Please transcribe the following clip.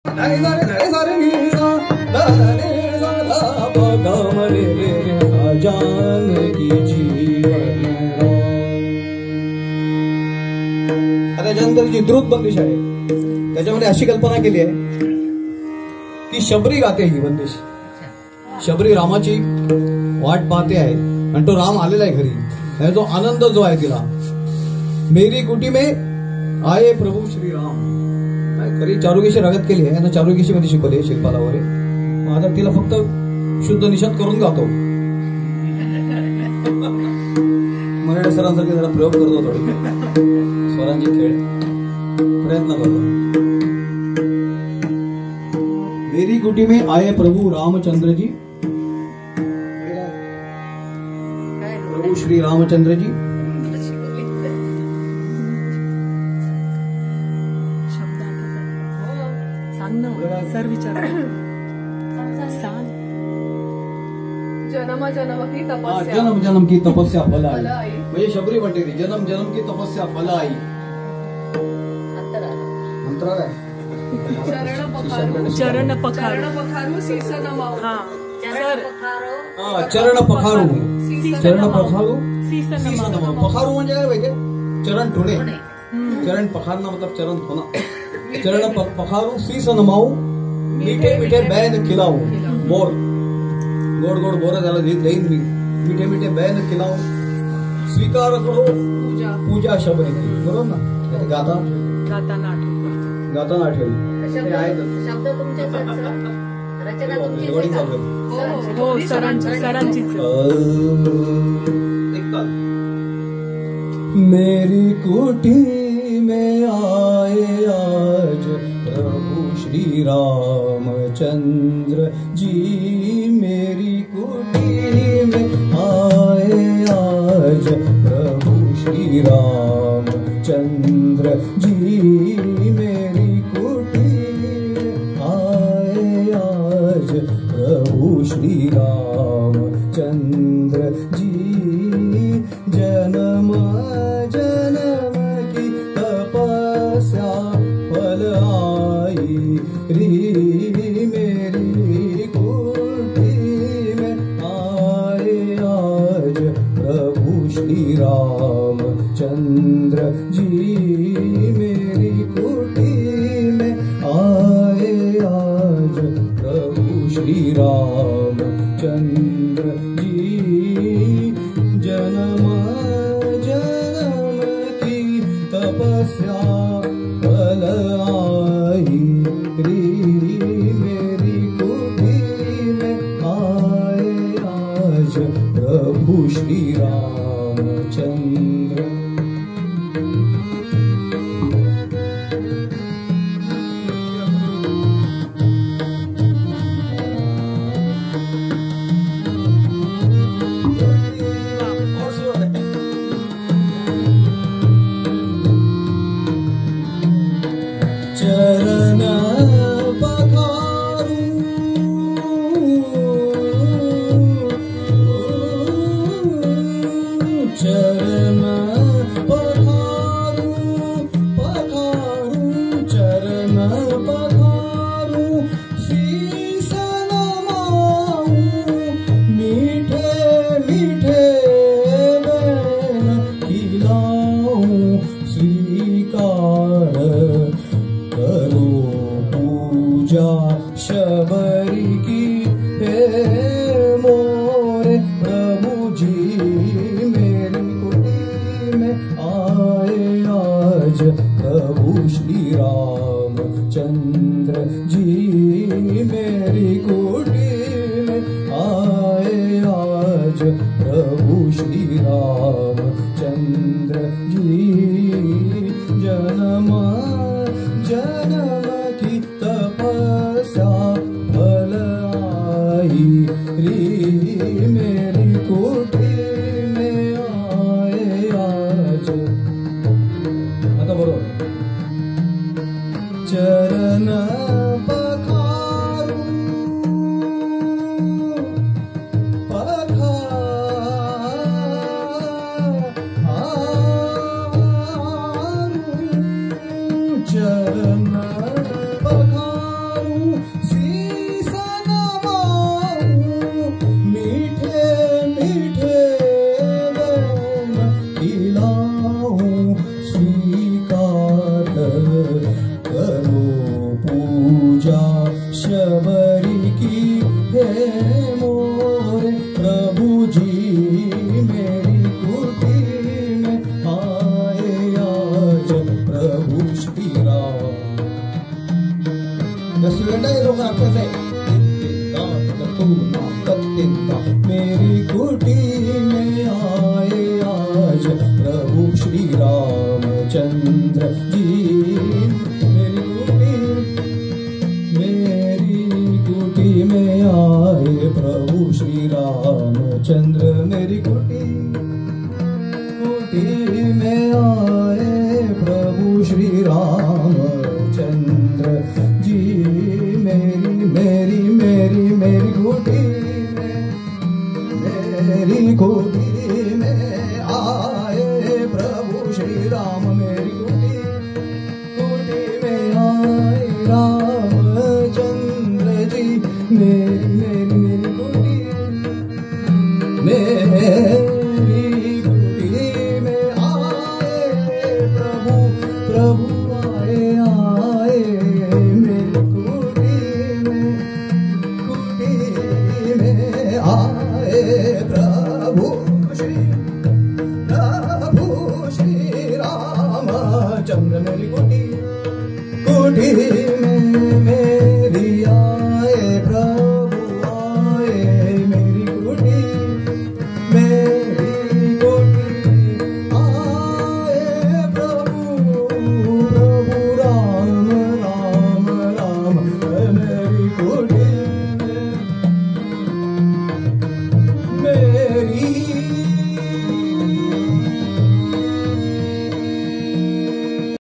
त्याच्यानंतर जी द्रुत बंदिश आहे त्याच्यामध्ये अशी कल्पना केली आहे की शबरी गाते ही बंदिश. शबरी रामाची वाट पाहते आहे आणि तो राम आलेला आहे घरी. तो आनंद जो आहे तिला, मेरी कुटी में आये प्रभू श्री राम. खरी चारुकेशी रगत केली आहे, यांना चारुकेशी मध्ये शिकवले शिल्पाला वगैरे. आता तिला फक्त शुद्ध निषाद करून गातो. मराठी सरांसाठी जरा प्रयोग करतो, थोडी स्वरांची खेळ प्रयत्न करतो. मेरी कुटी में आए प्रभु रामचंद्र जी, प्रभु श्री रामचंद्र जी. सर विचार जन्म जन्म की तपस्या, जन्म जन्म की तपस्या फल आई. म्हणजे शबरी म्हणते ती जन्म जन्म की तपस्या फल आई. अंतराळ आहे. चरण पखारू सीस नमाऊ. चरण पखारू, चरण पखारू सीस सीस नमाऊ. पखारू म्हणजे काय पाहिजे? चरण ठोणे. चरण पखारना मतलब चरण धोना. चरण पखारू सीस नमाऊ, मीठे मीठे बैन खिलाऊ. बोर गोड गोड बोर झाला देईन मी, मीठे मीठे बैन खिलाऊ. स्वीकार करो पूजा शबरी. बरोबर ना? गाताना आठवली. शब्द तुमच्याच, रचना तुमचीच. हो सरांची. मेरी कुटी में आए आज प्रभु श्री रामचंद्र जी. मेरी कुटी में आए आज प्रभु श्री रामचंद्र जी. मेरी कुटी में आए आज प्रभु श्री रामचंद्र जी. जन्म जन्म की तपस्या फल आई री. मेरी कुटी में आए आज प्रभु श्री रामचंद्र जी. मेरी कुटी में आए आज प्रभु श्री रामचंद्र जी. जन्म जन्म की तपस्या फल आई री. मेरी कुटी में आए आज प्रभु श्री रामचंद्र. चरण पखारू, चरण पखारू, पखारू चरण पखारू. शीस नमाऊ, मीठे मीठे बैन खिलाऊं. स्वीकार करो पूजा शबरी की हे मोरे प्रभु जी. मेरी कुटी में आए आज प्रभु श्री रामचंद्र जी. मेरी कुटी में आए आज प्रभु श्री रामचंद्र जी. जन्म जन्म की तपस्या फल आई री. मेरी कुटी में आए आज. आता बरोबर. चरण पखारू या स्टुडंट लोक आपल्याच आहे मेरी कुटी में आए आज प्रभु श्री रामचंद्र जी मेरी कुटी में आए प्रभु श्री रामचंद्र मेरी कुटी में आए प्रभु श्री रामचंद्र जी मेरी कुटी मेरी कुटी